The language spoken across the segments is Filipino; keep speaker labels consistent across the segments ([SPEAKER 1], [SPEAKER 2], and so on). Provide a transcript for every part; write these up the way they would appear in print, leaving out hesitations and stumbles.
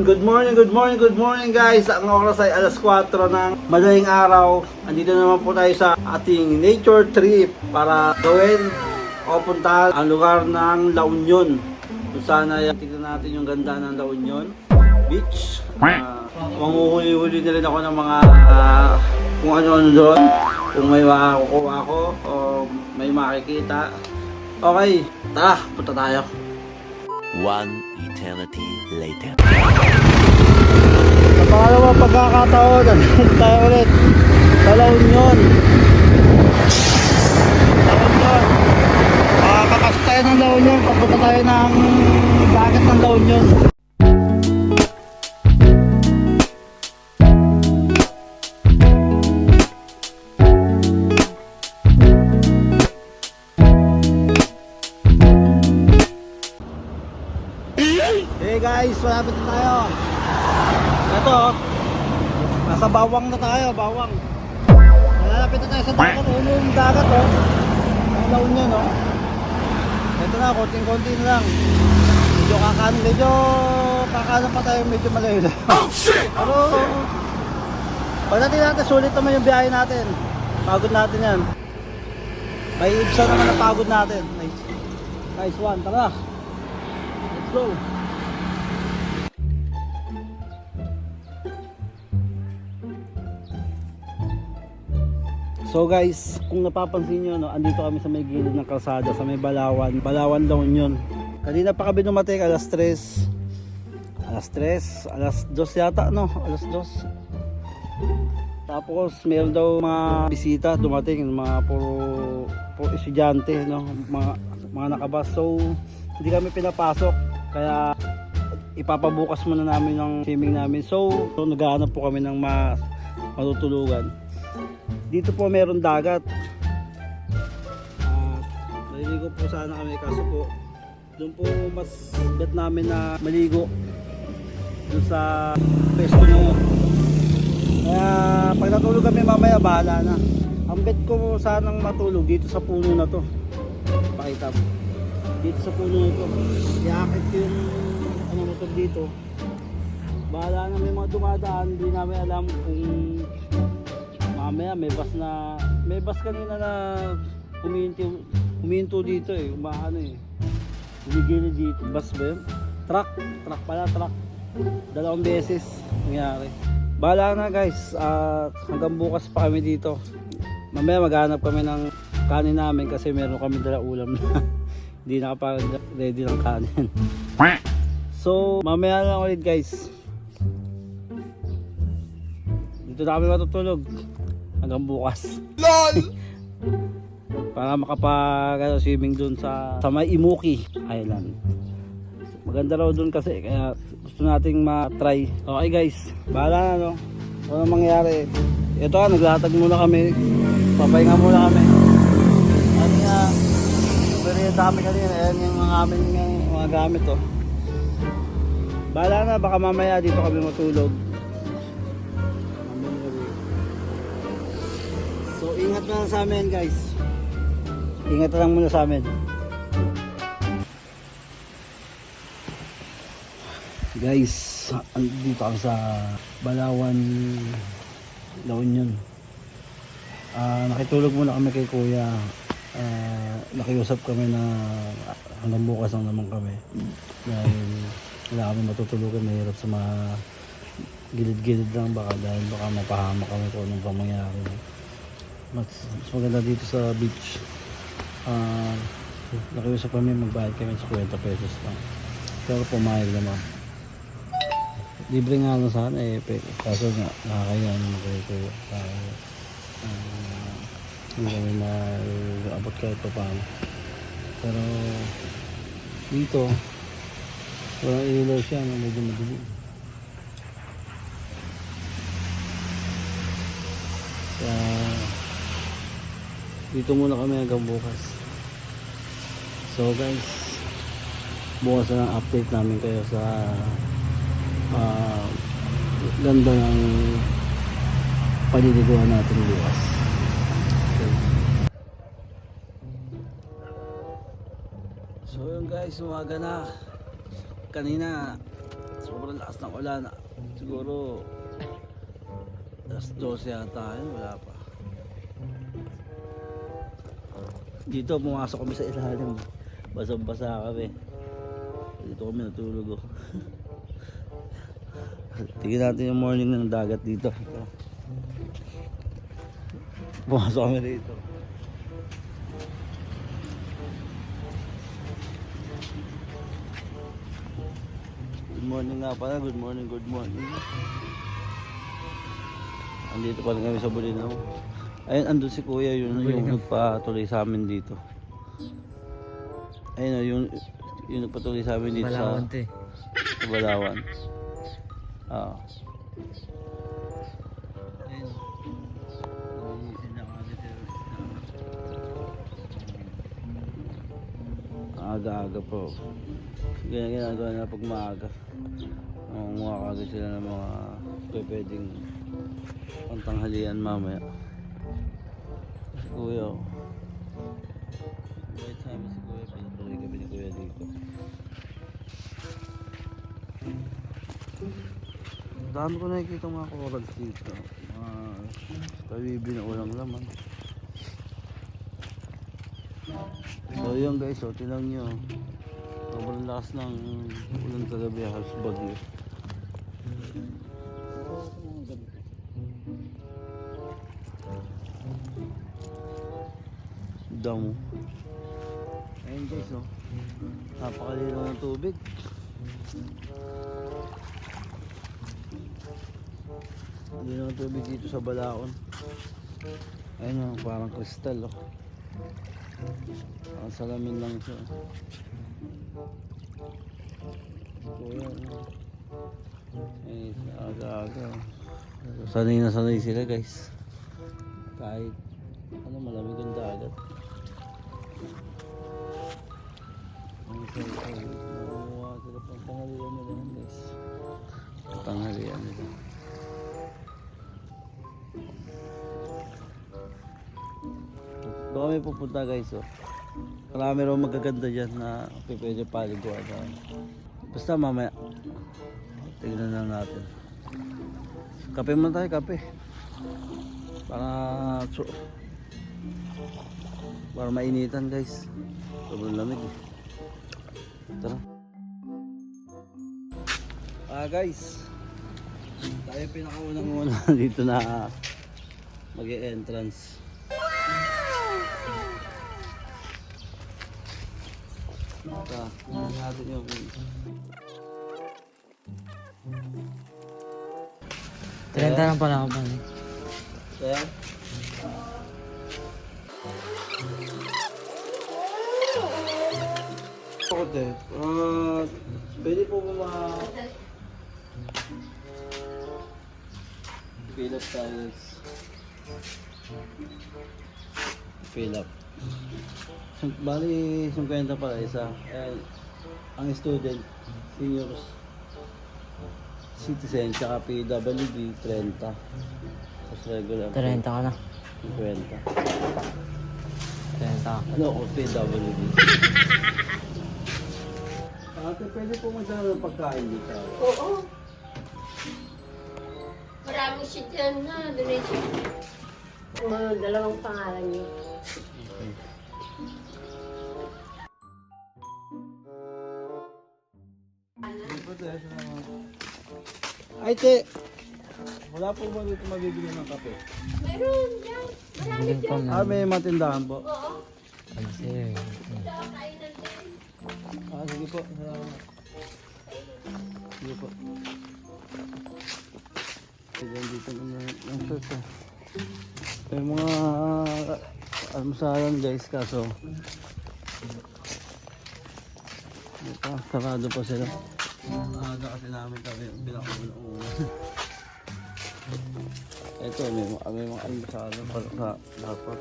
[SPEAKER 1] Good morning guys. Ang oras ay alas 4 ng madaling araw. Andito naman po tayo sa ating nature trip para gawin o puntahan ang lugar ng La Union. Kung sana tignan natin yung ganda ng La Union Beach. Manguhuli-huli na rin ako ng mga kung ano-ano doon. Kung may makukuha ako o may makikita. Okay, tara, punta tayo.
[SPEAKER 2] One eternity later.
[SPEAKER 1] Sa pangalawang pagkakataon, nandito tayo ulit sa La Union. Kakasok tayo ng La Union, papunta tayo ng dagat ng La Union. Hey guys, malapit na tayo. Ito, nasa Bawang na tayo, Bawang. Malapit na tayo sa dagat, yung dagat ang La Union Ito na, konting-konti na lang. Medyo kakanan pa tayo, medyo malayo lang. Oh shit! Pero pagdating natin, sulit naman yung biyahe natin. Pagod natin yan. May ibsa naman na pagod natin. Nice one, tara. Let's go. So guys, kung napapansin nyo, andito kami sa may gilid ng kalsada, sa may Balawan La Union. Kanina pa kami dumating, alas 2 yata, alas 2. Tapos meron daw mga bisita dumating, mga puro estudyante, mga nakabas. So hindi kami pinapasok, kaya ipapabukas muna namin ng swimming namin. So naghahanap po kami ng matutulugan. Dito po meron dagat. Maliligo po sana kami, kaso po doon po mas bet namin na maligo doon sa pesto na yun. Kaya pag natulog kami mamaya, bahala na. Ang bet ko sanang matulog dito sa puno na to. Pakita mo. Dito sa puno na to. Iakit ko yung motor dito. Bahala na, may mga dumadaan. Hindi namin alam kung mamaya may bus kanina na huminto dito humigilid dito. Bus ba yun? Truck pala. Dalawang beses nangyari. Bahala na guys, hanggang bukas pa kami dito. Mamaya maghanap kami ng kanin namin kasi meron kami dala ulam na hindi nakapag-ready ng kanin. So mamaya lang ulit guys. Dito na kami matutulog hanggang bukas. LOL! Para makapag-swimming dun sa may Imuki Island. Maganda raw dun kasi, kaya gusto nating ma-try. Okay guys, bahala na ano mangyari. Ito naglatag muna kami. Papahinga muna kami. Pero yung dami kanina, ayan yung mga gamit Bahala na, baka mamaya dito kami matulog. So ingat na lang sa amin guys. Ingat na lang muna sa amin. Guys, dito ako sa Balawan La Union. Nakitulog muna kami kay kuya. Nakiusap kami na hanggang bukas lang naman kami. Dahil wala kami matutulugan, mahirap sa mga gilid-gilid lang dahil baka mapahamak kami kung anong pamangyari. Mas maganda dito sa beach. Nakiusap kami, magbayad kami sa 50 pesos lang. Pero pumayag naman. Libre nga lang sana kaso nga nakakaya naman kayo. Hindi kami maabot kahit pa paano. Pero dito walang ilaw siya, medyo madilim. Kaya dito muna kami hanggang bukas. So guys, bukas na lang update namin kayo sa ganda ng paliliguan natin bukas. Okay. So yun guys, umaga na. Kanina Sobrang lakas ng ulan. Siguro alas 12 yata yun, wala pa. Dito pumasok kami sa ilalim. Basang-basa kami. Dito kami natulog. Tingnan natin yung morning ng dagat dito. Pumasok kami dito. Good morning nga pala. Good morning, good morning. Andito pa rin kami sa Bulinaw. Ayun, andun si Kuya, yun yung nagpatuloy sa amin dito. Ayun, yung nagpatuloy sa amin dito sa Balawan. Ah. Ayun. Aga-aga po. Ganyan ginagawa na pag maaga. Mga kagad sila ng mga pwedeng pantanghalian mamaya. Si Kuya, oh. Bait sa amin si Kuya, pinatuloy kami ni Kuya dito. Dami ko nakikita mga corals dito. Tawibi na walang laman. So yun guys, so tinan nyo. Sobrang lakas ng ulan kagabi, halos bagyo. Damo. Ayun guys, oh. Napakalinaw ng tubig. Linaw ng tubig dito sa Balaon. Ayun, oh, parang kristal, oh. Ang salamin lang siya. Kuya, eh, aga-aga. Sanay na sanay sila guys. Kahit ano, malamig ang dagat. Nakuha sila pang panghalian nila guys. Panghalian nila. Doon kami pupunta guys, oh. Marami rin magaganda dyan na pwede paliguan. Basta mamaya tignan lang natin. Kape muna tayo, kape. Para mainitan guys. Sobrang lamig eh. Tara. Guys, tayo pinakaunang-una dito na mag-e-entrance. Natin yung
[SPEAKER 3] 30 lang pala ako ba?
[SPEAKER 1] kaya okay. Pwede po ba fill up tayo. Fill up. Bali, 50 pala isa. Ang student, seniors, citizen, tsaka PWD, 30. Tapos regular.
[SPEAKER 3] 30 ka na.
[SPEAKER 1] 50.
[SPEAKER 3] 30 ka.
[SPEAKER 1] Ano ako, PWD? Ate, pwede po magdala ng pagkain dito.
[SPEAKER 4] Oo. Maraming shit yan na. Donation. Ang mga dalawang pangalan niyo.
[SPEAKER 1] Okay. Ay, te! Wala po ba dito mabibili ng kape?
[SPEAKER 4] Meron yan. Marami
[SPEAKER 3] Bilhin ko
[SPEAKER 4] dyan.
[SPEAKER 3] na.
[SPEAKER 1] May matindahan po.
[SPEAKER 4] Oo.
[SPEAKER 3] Kasi,
[SPEAKER 4] Kainan din.
[SPEAKER 1] Sige po. Salamat. Sige po. Sige, dito naman yung shirt eh. May mga almusalan guys, kaso ito, sarado pa sila. Aga kasi namin kami pinakauna. Ito, may mga almusalan para sa dapat.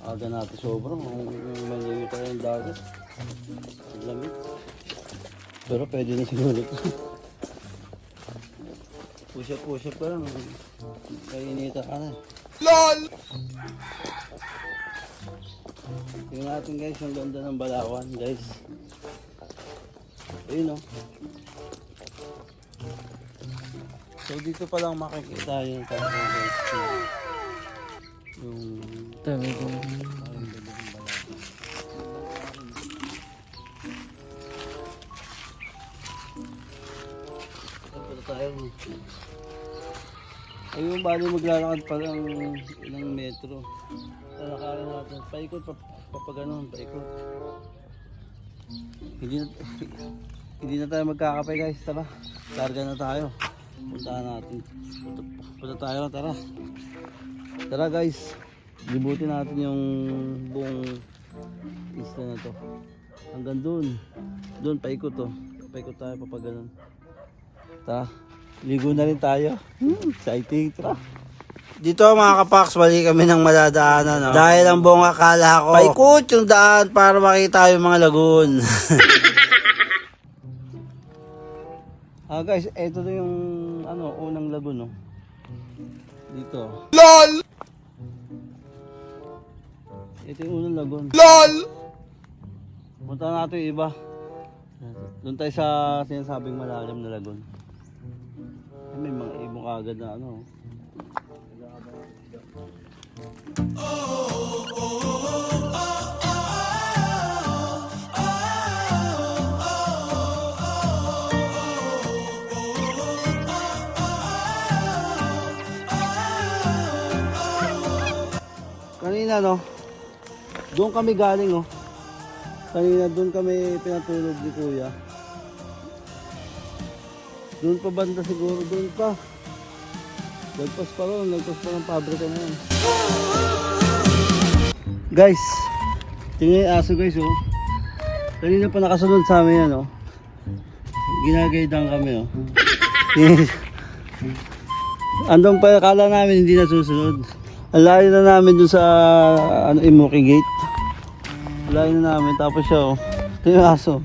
[SPEAKER 1] Aga natin sobrang malayo pa yung dagat. Ang lamig. Pero pwede na siguro ito. Push up ka lang. Kainita ka na. LOL! Tingnan natin guys, ang ganda ng Balawan guys. Ayun oh. So dito pa lang makikita yung talagang guys. Yung
[SPEAKER 3] Ito, medyo.
[SPEAKER 1] ang ganda ng Balawan. Punta tayo. Ayun, bali maglalakad pa lang ilang metro. Lalakarin natin. Paikot, papaganon, paikot. Hindi na tayo magkakapay guys, tara. Larga na tayo. Puntahan natin. Punta tayo, tara. Tara guys. Libutin natin yung buong isla na to. Hanggang dun. Dun, paikot to. Paikot tayo, papaganon. Tara. Ligo na rin tayo. Exciting, tara. Dito mga kapaks, bali kami ng madadaanan. No? Dahil ang buong akala ko, paikot yung daan para makita yung mga lagoon. Guys, ito na yung unang lagoon. No? Dito. LOL! Ito yung unang lagoon. LOL! Punta natin yung iba. Doon tayo sa sinasabing malalim na lagoon. May mga ibong agad na kanina doon kami galing kanina doon kami pinatulog ni kuya. Doon pa banda siguro, doon pa. Lagpas pa ng pabrika na yan. Guys, tingnan yung aso guys Kanina pa nakasunod sa amin yan Ginagaydan kami Andong pa, kala namin hindi na susunod. Ang layo na namin dun sa Imuki Gate. Ang layo na namin, tapos siya tingnan yung aso.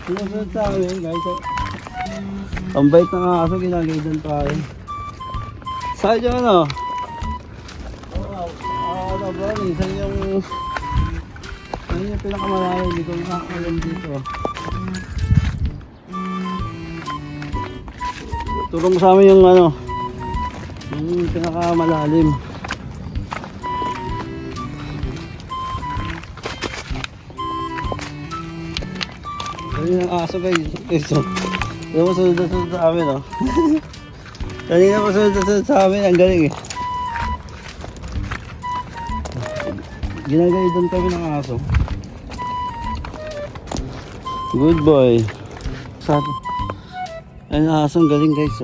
[SPEAKER 1] Sinusunod sa amin guys. Ang bait ng aso, ginagaydan tayo. Saan yung Brownie, saan yung pinakamalayo? Hindi ko nakakalam dito. Turong sa amin yung yung pinakamalalim. Kanina ang aso guys. Kaya masunod sa amin Kanina masunod sa amin. Ang galing Ginagaydan kami ng aso. Good boy. Sabi. Ay, ang aso ang galing guys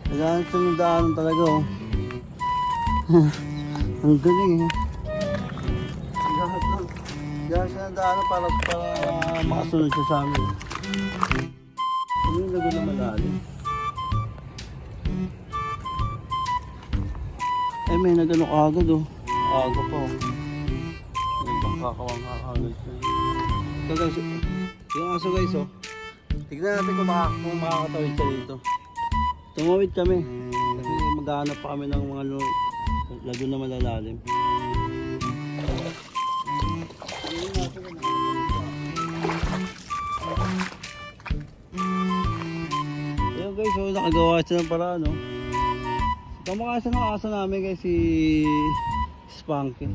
[SPEAKER 1] Kailangan ito ng daanan talaga Ang galing Diyan siya ng daanan para makasunod siya sa amin. Ano yung lagoon na malalim? May nagano agad aga pa May bangkakawang agad ito guys, yung aso guys tignan natin kung makakatawid siya dito. Tumawid kami kasi maghahanap pa kami ng mga lagoon na malalalim. Ayun guys, nakagawa siya ng paraan kamukha siya ng aso namin guys, si Spunky.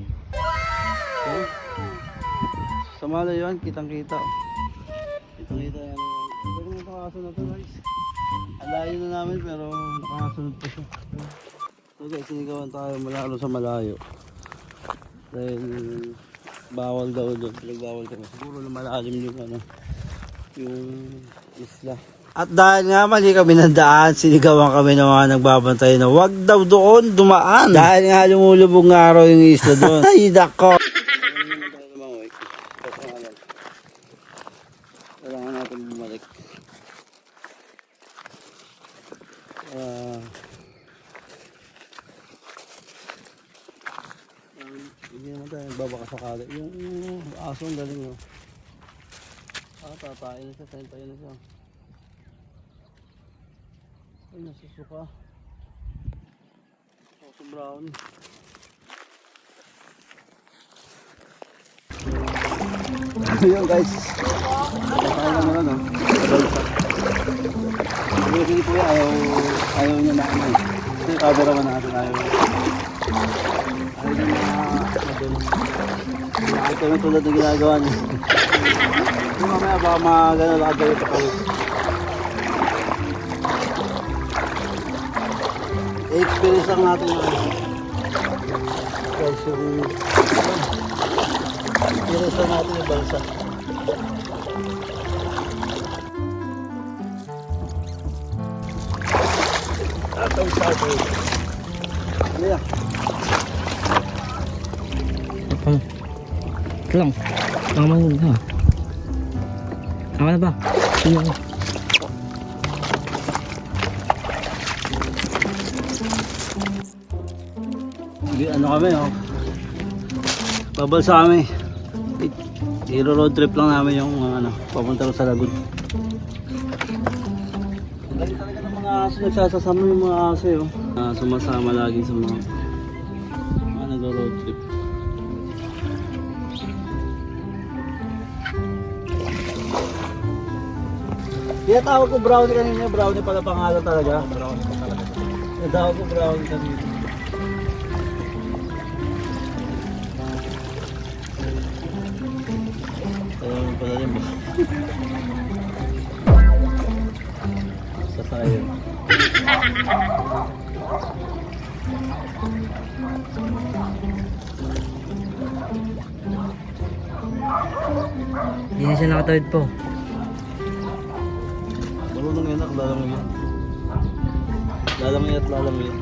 [SPEAKER 1] Sa malayo yan, kitang kita kitang kita yan. Pero itong aso na to guys, alayo na namin pero nakasunod pa siya. So guys, sinigawan tayo malalo sa malayo dahil bawal daw doon, pinagbawal kami. Siguro na malalim yung isla. At dahil nga mali kami ng daan, sinigawan kami ng mga nagbabantay na wag daw doon dumaan. Dahil nga lumulubog nga araw yung isla doon. Ay dako! Kailangan natin bumalik. Hindi naman tayo nagbabaka sakali. Yung aso ang galing tatain na siya, tayo na siya. Ay, nasusuka. Itong brown. Ayun guys. Tayo naman ano. Hindi po ayaw niya na ano. Ito yung camera ko natin ayaw. Ayaw niya na nakita mo tulad ng ginagawa niya. Yung mamaya baka magano lagay pa kayo. 8 pilis lang natin na guys yung pilis lang natin yung balsa. Tatay. Ano yan?
[SPEAKER 3] Apa mo? Ito lang. Tama mo na. Tama na ba? Iyo ko.
[SPEAKER 1] Sige, ano kami oh. Babalsa kami. I-road trip lang namin yung ano, papunta rin sa Lagun. Lagi talaga ng mga aso, nagsasasama yung mga aso eh, oh. Sumasama lagi sa mga nag-road trip. Kaya tawag ko brownie kanina, brownie pala pangalan talaga. Brownie pa talaga. Kaya tawag ko brownie kanina. Ayaw pala rin ba? Sa tayo.
[SPEAKER 3] Hindi na siya nakatawid po.
[SPEAKER 1] Marunong yan ako, lalangoy yan. Lalangoy at lalangoy yan.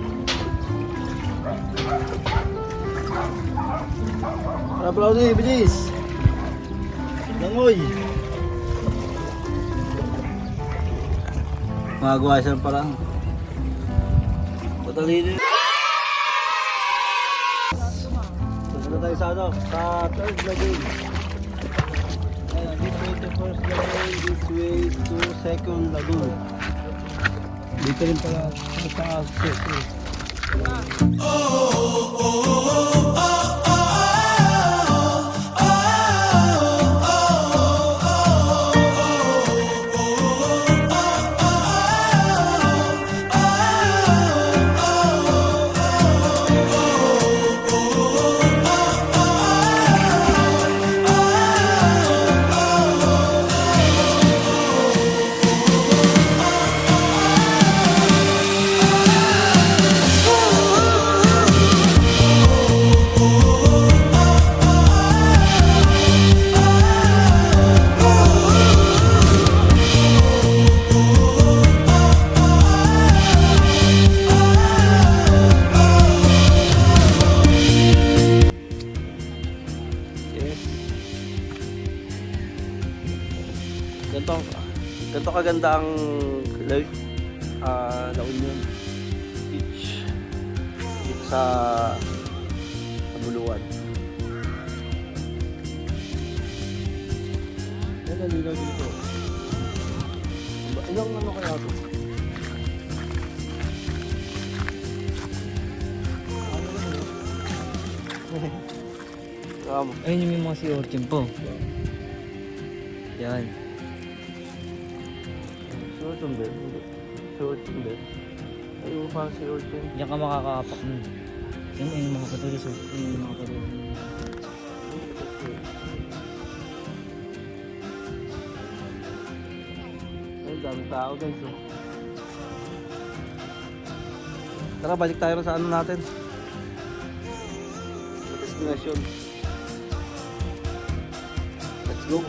[SPEAKER 1] Para brownie, bilis! Langoy! Magagawa siya ng parang patalino yun. Punta na tayo sa ano, sa third lagoon. Ayan, this way to first lagoon, this way to second lagoon. Dito rin pala sa second. Ganito kaganda ang La Union Beach dito sa Buluan. Yan ang lilaw dito. Ilang ano kaya ito?
[SPEAKER 3] Ayun yung may mga sea urchin po. Yan.
[SPEAKER 1] Shorten bed. Shorten bed. Ayaw pa si Orton.
[SPEAKER 3] Diyan ka makakapak nun. Yan yung mga patulis. Yan yung mga patulis.
[SPEAKER 1] Ay, dami tao guys. Oh. Tara, balik tayo sa ano natin. Sa destination. Let's go.